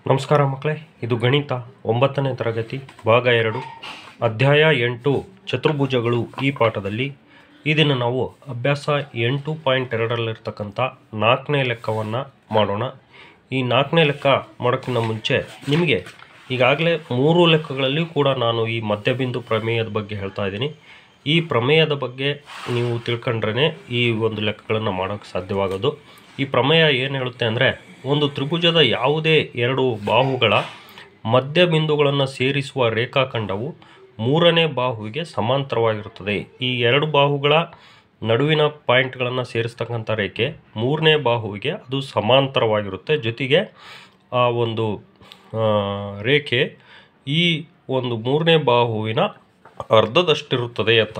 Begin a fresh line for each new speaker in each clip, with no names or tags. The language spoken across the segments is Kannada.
ನಮಸ್ಕಾರ ಮಕ್ಕಳೇ, ಇದು ಗಣಿತ 9ನೇ ತರಗತಿ ಭಾಗ 2 ಅಧ್ಯಾಯ 8 ಚತುರ್ಭುಜಗಳು. ಈ ಪಾಠದಲ್ಲಿ ಈ ದಿನ ನಾವು ಅಭ್ಯಾಸ 8.2ರಲ್ಲಿರ್ತಕ್ಕಂಥ 4ನೇ ಲೆಕ್ಕವನ್ನು ಮಾಡೋಣ. ಈ 4ನೇ ಲೆಕ್ಕ ಮಾಡೋಕ್ಕಿಂತ ಮುಂಚೆ ನಿಮಗೆ ಈಗಾಗಲೇ 3 ಲೆಕ್ಕಗಳಲ್ಲಿ ಕೂಡ ನಾನು ಈ ಮಧ್ಯಬಿಂದು ಪ್ರಮೇಯದ ಬಗ್ಗೆ ಹೇಳ್ತಾ ಇದ್ದೀನಿ. ಈ ಪ್ರಮೇಯದ ಬಗ್ಗೆ ನೀವು ತಿಳ್ಕೊಂಡ್ರೇ ಈ ಒಂದು ಲೆಕ್ಕಗಳನ್ನು ಮಾಡೋಕ್ಕೆ ಸಾಧ್ಯವಾಗೋದು. ಈ ಪ್ರಮೇಯ ಏನು ಹೇಳುತ್ತೆ ಅಂದರೆ, ಒಂದು ತ್ರಿಭುಜದ ಯಾವುದೇ ಎರಡು ಬಾಹುಗಳ ಮಧ್ಯಬಿಂದುಗಳನ್ನು ಸೇರಿಸುವ ರೇಖಾಖಂಡವು ಮೂರನೇ ಬಾಹುವಿಗೆ ಸಮಾಂತರವಾಗಿರುತ್ತದೆ. ಈ ಎರಡು ಬಾಹುಗಳ ನಡುವಿನ ಪಾಯಿಂಟ್ಗಳನ್ನು ಸೇರಿಸ್ತಕ್ಕಂಥ ರೇಖೆ ಮೂರನೇ ಬಾಹುವಿಗೆ ಅದು ಸಮಾಂತರವಾಗಿರುತ್ತೆ. ಜೊತೆಗೆ ಆ ಒಂದು ರೇಖೆ ಈ ಒಂದು ಮೂರನೇ ಬಾಹುವಿನ ಅರ್ಧದಷ್ಟಿರುತ್ತದೆ ಅಂತ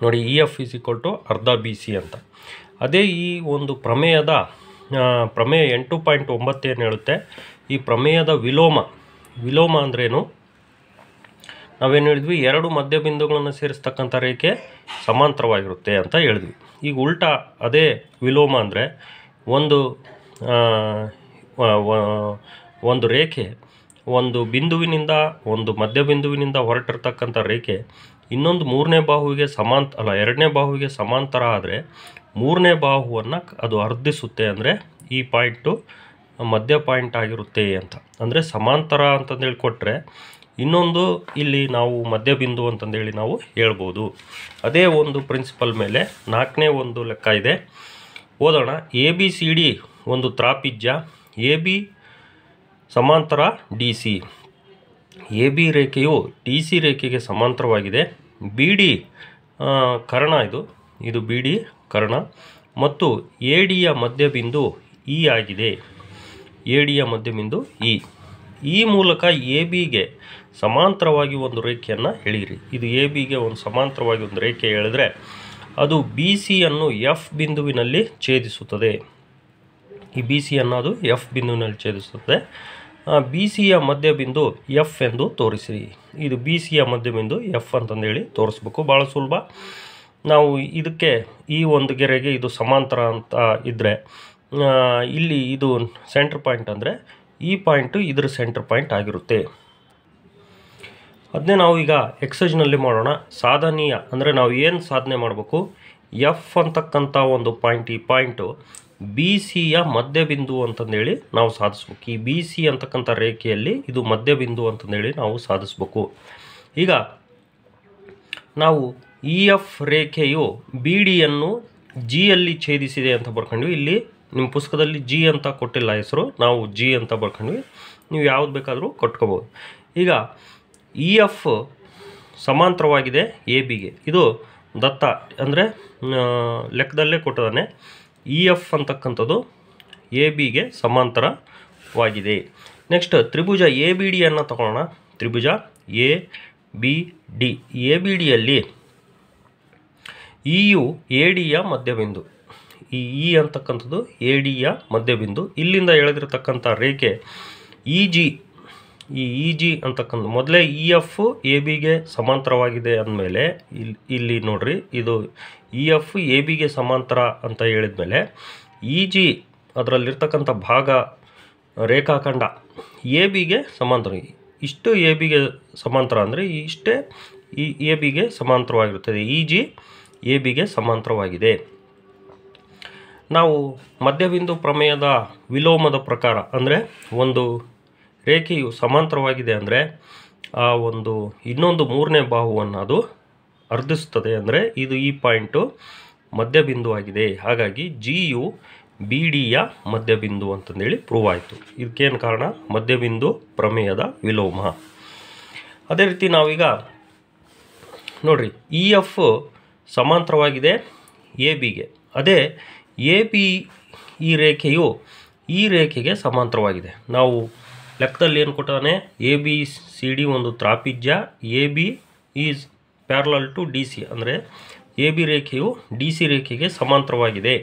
ನೋಡಿ. EF = ಅರ್ಧ BC ಅಂತ. ಅದೇ ಈ ಒಂದು ಪ್ರಮೇಯ 8.9 ಏನು ಹೇಳುತ್ತೆ, ಈ ಪ್ರಮೇಯದ ವಿಲೋಮ ಅಂದ್ರೇನು? ನಾವೇನು ಹೇಳಿದ್ವಿ, ಎರಡು ಮಧ್ಯಬಿಂದುಗಳನ್ನು ಸೇರಿಸ್ತಕ್ಕಂಥ ರೇಖೆ ಸಮಾಂತರವಾಗಿರುತ್ತೆ ಅಂತ ಹೇಳಿದ್ವಿ. ಈಗ ಉಲ್ಟಾ ಅದೇ ವಿಲೋಮ ಅಂದರೆ ಒಂದು ರೇಖೆ ಒಂದು ಬಿಂದುವಿನಿಂದ ಒಂದು ಮಧ್ಯಬಿಂದುವಿನಿಂದ ಹೊರಟಿರ್ತಕ್ಕಂಥ ರೇಖೆ ಇನ್ನೊಂದು ಮೂರನೇ ಬಾಹುವಿಗೆ ಎರಡನೇ ಬಾಹುವಿಗೆ ಸಮಾಂತರ ಆದರೆ ಮೂರನೇ ಬಾಹುವನ್ನು ಅದು ಅರ್ಧಿಸುತ್ತೆ. ಅಂದರೆ ಈ ಪಾಯಿಂಟು ಮಧ್ಯ ಪಾಯಿಂಟ್ ಆಗಿರುತ್ತೆ ಅಂತ. ಅಂದರೆ ಸಮಾಂತರ ಅಂತಂದೇಳಿ ಕೊಟ್ಟರೆ ಇನ್ನೊಂದು ಇಲ್ಲಿ ನಾವು ಮಧ್ಯಬಿಂದು ಅಂತಂದೇಳಿ ನಾವು ಹೇಳ್ಬೋದು. ಅದೇ ಒಂದು ಪ್ರಿನ್ಸಿಪಲ್ ಮೇಲೆ 4ನೇ ಒಂದು ಲೆಕ್ಕ ಇದೆ, ಓದೋಣ. ABCD ಒಂದು ತ್ರಾಪಿಜ್ಯ, AB ಸಮಾಂತರ DC. AB ರೇಖೆಯು DC ರೇಖೆಗೆ ಸಮಾಂತರವಾಗಿದೆ. BD ಕರ್ಣ, ಇದು BD ಕರ್ಣ ಮತ್ತು ADಯ ಮಧ್ಯಬಿಂದು E ಆಗಿದೆ. ADಯ ಮಧ್ಯಬಿಂದು E. ಈ ಮೂಲಕ ABಗೆ ಸಮಾಂತರವಾಗಿ ಒಂದು ರೇಖೆಯನ್ನು ಎಳೆಯಿರಿ. ಇದು ABಗೆ ಒಂದು ಸಮಾಂತರವಾಗಿ ಒಂದು ರೇಖೆ ಎಳೆದರೆ ಅದು BCಯನ್ನು F ಬಿಂದುವಿನಲ್ಲಿ ಛೇದಿಸುತ್ತದೆ. ಈ BC ಅನ್ನೋದು F ಬಿಂದುವಿನಲ್ಲಿ ಛೇದಿಸುತ್ತದೆ. BCಯ ಮಧ್ಯಬಿಂದು F ಎಂದು ತೋರಿಸಿರಿ. ಇದು BCಯ ಮಧ್ಯಬಿಂದು F ಅಂತಂದೇಳಿ ತೋರಿಸ್ಬೇಕು. ಭಾಳ ಸುಲಭ. ನಾವು ಇದಕ್ಕೆ ಈ ಒಂದು ಗೆರೆಗೆ ಇದು ಸಮಾಂತರ ಅಂತ ಇದ್ದರೆ ಇಲ್ಲಿ ಇದು ಸೆಂಟ್ರ್ ಪಾಯಿಂಟ್ ಅಂದರೆ ಈ ಪಾಯಿಂಟು ಇದರ ಸೆಂಟ್ರ್ ಪಾಯಿಂಟ್ ಆಗಿರುತ್ತೆ. ಅದನ್ನೇ ನಾವು ಈಗ ಎಕ್ಸೈಜ್ನಲ್ಲಿ ಮಾಡೋಣ. ಸಾಧನೀಯ ಅಂದರೆ ನಾವು ಏನು ಸಾಧನೆ ಮಾಡಬೇಕು, F ಅಂತಕ್ಕಂಥ ಒಂದು ಪಾಯಿಂಟ್, ಈ ಪಾಯಿಂಟು BCಯ ಮಧ್ಯಬಿಂದು ಅಂತಂದೇಳಿ ನಾವು ಸಾಧಿಸ್ಬೇಕು. ಈ BC ಅಂತಕ್ಕಂಥ ರೇಖೆಯಲ್ಲಿ ಇದು ಮಧ್ಯಬಿಂದು ಅಂತಂದೇಳಿ ನಾವು ಸಾಧಿಸ್ಬೇಕು. ಈಗ ನಾವು EF ರೇಖೆಯು BDಯನ್ನು Gಯಲ್ಲಿ ಛೇದಿಸಿದೆ ಅಂತ ಬರ್ಕೊಂಡ್ವಿ. ಇಲ್ಲಿ ನಿಮ್ಮ ಪುಸ್ತಕದಲ್ಲಿ G ಅಂತ ಕೊಟ್ಟಿಲ್ಲ ಹೆಸರು, ನಾವು G ಅಂತ ಬರ್ಕೊಂಡ್ವಿ. ನೀವು ಯಾವ್ದು ಬೇಕಾದರೂ ಕೊಟ್ಕೋಬೋದು. ಈಗ EF ಸಮಾಂತರವಾಗಿದೆ ABಗೆ. ಇದು ದತ್ತ ಅಂದರೆ ಲೆಕ್ಕದಲ್ಲೇ ಕೊಟ್ಟಿದ್ದಾನೆ. EF ಅಂತಕ್ಕಂಥದ್ದು ABಗೆ ಸಮಾಂತರವಾಗಿದೆ. ನೆಕ್ಸ್ಟ್ ತ್ರಿಭುಜ ABDಯನ್ನು ತಗೊಳ್ಳೋಣ. ತ್ರಿಭುಜ ABD. ABDಯಲ್ಲಿ ಇಯು ADಯ ಮಧ್ಯಬಿಂದು. ಈ E ಅಂತಕ್ಕಂಥದ್ದು ADಯ ಮಧ್ಯಬಿಂದು. ಇಲ್ಲಿಂದ ಎಳೆದಿರ್ತಕ್ಕಂಥ ರೇಖೆ EG. ಈ EG ಅಂತಕ್ಕಂಥ ಮೊದಲೇ EF ABಗೆ ಸಮಾಂತರವಾಗಿದೆ ಅಂದಮೇಲೆ ಇಲ್ಲಿ ನೋಡ್ರಿ, ಇದು EF ABಗೆ ಸಮಾಂತರ ಅಂತ ಹೇಳಿದ್ಮೇಲೆ EG ಅದರಲ್ಲಿರ್ತಕ್ಕಂಥ ಭಾಗ ರೇಖಾಖಂಡ ABಗೆ ಸಮಾಂತರ. ಇಷ್ಟು ABಗೆ ಸಮಾಂತರ ಅಂದರೆ ಇಷ್ಟೇ ಈ ABಗೆ ಸಮಾಂತರವಾಗಿರುತ್ತದೆ. EG ABಗೆ ಸಮಾಂತರವಾಗಿದೆ. ನಾವು ಮಧ್ಯಬಿಂದು ಪ್ರಮೇಯದ ವಿಲೋಮದ ಪ್ರಕಾರ ಅಂದರೆ ಒಂದು ರೇಖೆಯು ಸಮಾಂತರವಾಗಿದೆ ಅಂದರೆ ಆ ಒಂದು ಇನ್ನೊಂದು ಮೂರನೇ ಬಾಹುವನ್ನು ಅದು ಅರ್ಧಿಸುತ್ತದೆ. ಅಂದರೆ ಇದು ಈ ಪಾಯಿಂಟು ಮಧ್ಯಬಿಂದು ಆಗಿದೆ. ಹಾಗಾಗಿ Gಯು BDಯ ಮಧ್ಯಬಿಂದು ಅಂತಂದೇಳಿ ಪ್ರೂವ್ ಆಯಿತು. ಇದಕ್ಕೇನು ಕಾರಣ? ಮಧ್ಯಬಿಂದು ಪ್ರಮೇಯದ ವಿಲೋಮ. ಅದೇ ರೀತಿ ನಾವೀಗ ನೋಡ್ರಿ, EF ಸಮಾಂತರವಾಗಿದೆ ABಗೆ. ಅದೇ AB ಈ ರೇಖೆಯು ಈ ರೇಖೆಗೆ ಸಮಾಂತರವಾಗಿದೆ. ನಾವು ಲೆಕ್ಕದಲ್ಲಿ ಏನು ಕೊಟ್ಟಾನೆ, ABCD ಒಂದು ತ್ರಾಪಿಜ್ಯ, AB is parallel to DC. ಅಂದರೆ AB ರೇಖೆಯು DC ರೇಖೆಗೆ ಸಮಾಂತರವಾಗಿದೆ.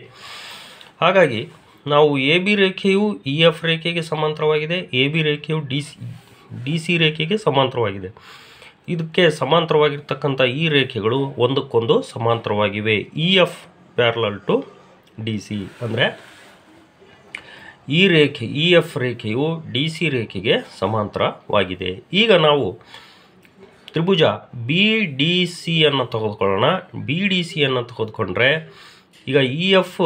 ಹಾಗಾಗಿ ನಾವು AB ರೇಖೆಯು EF ರೇಖೆಗೆ ಸಮಾಂತರವಾಗಿದೆ, AB ರೇಖೆಯು DC ರೇಖೆಗೆ ಸಮಾಂತರವಾಗಿದೆ. ಇದಕ್ಕೆ ಸಮಾಂತರವಾಗಿರ್ತಕ್ಕಂಥ ಈ ರೇಖೆಗಳು ಒಂದಕ್ಕೊಂದು ಸಮಾಂತರವಾಗಿವೆ. EF ಪ್ಯಾರಲಲ್ ಟು DC ಅಂದರೆ ಈ ರೇಖೆ ಇ ಎಫ್ ರೇಖೆಯು ಡಿ ಸಿ ರೇಖೆಗೆ ಸಮಾಂತರವಾಗಿದೆ. ಈಗ ನಾವು ತ್ರಿಭುಜ ಬಿ ಡಿ ಸಿಯನ್ನು ತೆಗೆದುಕೊಳ್ಳೋಣ. ಬಿ ಡಿ ಸಿಯನ್ನು ತೆಗೆದುಕೊಂಡ್ರೆ ಈಗ ಇ ಎಫ್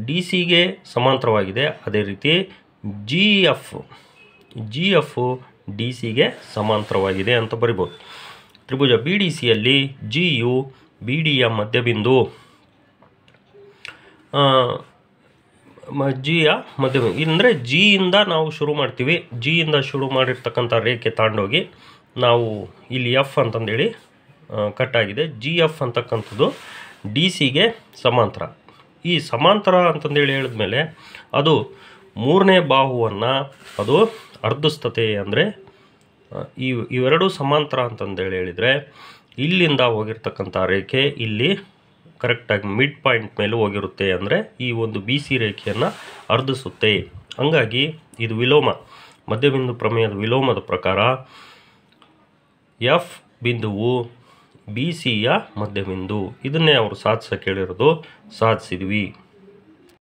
ಡಿ ಸಿಗೆ ಸಮಾಂತರವಾಗಿದೆ. ಅದೇ ರೀತಿ ಜಿ ಎಫ್ ಡಿ ಸಿಗೆ ಸಮಾಂತರವಾಗಿದೆ ಅಂತ ಬರಿಬೋದು. ತ್ರಿಭುಜ ಬಿ ಡಿ ಸಿಯಲ್ಲಿ ಜಿ ಯು ಬಿ ಡಿಯ ಮಧ್ಯಬಿಂದು, ಜಿಯ ಮಧ್ಯಬಿಂದು ಅಂದರೆ ಜಿಯಿಂದ ನಾವು ಶುರು ಮಾಡ್ತೀವಿ. ಜಿಯಿಂದ ಶುರು ಮಾಡಿರ್ತಕ್ಕಂಥ ರೇಖೆ ತಾಂಡೋಗಿ ನಾವು ಇಲ್ಲಿ ಎಫ್ ಅಂತಂದೇಳಿ ಕಟ್ಟಾಗಿದೆ. ಜಿ ಎಫ್ ಅಂತಕ್ಕಂಥದ್ದು ಡಿ ಸಿಗೆ ಸಮಾಂತರ. ಈ ಸಮಾಂತರ ಅಂತಂದೇಳಿ ಹೇಳಿದ್ಮೇಲೆ ಅದು ಮೂರನೇ ಬಾಹುವನ್ನು ಅದು ಅರ್ಧಿಸ್ತತೆ. ಅಂದರೆ ಇವೆರಡೂ ಸಮಾಂತರ ಅಂತಂದೇಳಿ ಹೇಳಿದರೆ ಇಲ್ಲಿಂದ ಹೋಗಿರ್ತಕ್ಕಂಥ ರೇಖೆ ಇಲ್ಲಿ ಕರೆಕ್ಟಾಗಿ ಮಿಡ್ ಪಾಯಿಂಟ್ ಮೇಲೆ ಹೋಗಿರುತ್ತೆ. ಅಂದರೆ ಈ ಒಂದು ಬಿ ಸಿ ರೇಖೆಯನ್ನು ಅರ್ಧಿಸುತ್ತೆ. ಹಂಗಾಗಿ ಇದು ವಿಲೋಮ, ಮಧ್ಯಬಿಂದು ಪ್ರಮೇಯದ ವಿಲೋಮದ ಪ್ರಕಾರ ಎಫ್ ಬಿಂದುವು ಬಿ ಸಿಯ ಮಧ್ಯಬಿಂದು. ಇದನ್ನೇ ಅವರು ಸಾಧಿಸೋಕೆ ಹೇಳಿರೋದು, ಸಾಧಿಸಿದ್ವಿ.